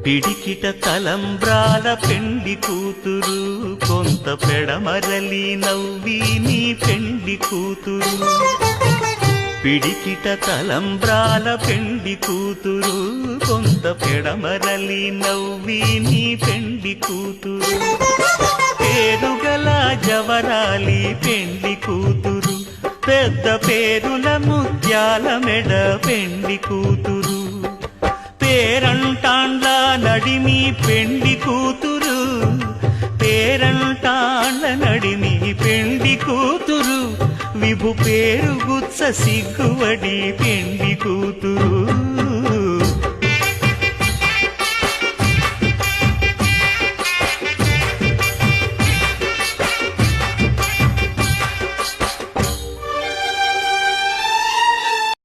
పిడికిట తలంబ్రాల పెండి కూతురు, కొంత పెడమరలి నవ్వి నీ పెండి కూతురు. పిడికిట తలంబ్రాల పెండి కూతురు, కొంత పెడమరలి నవ్వి నీ పెండి కూతురు. పేరుగల జవరాలి పెండి కూతురు, పెద్ద పేరుల ముత్యాల మెడ పెండి కూతురు. పేరంటాండ్ల నడిమి పెండి కూతురు, పేరంటాండ్ల నడిమి పెండి కూతురు. విభు పేరు గుత్స సిగ్గువడి పెండి కూతురు.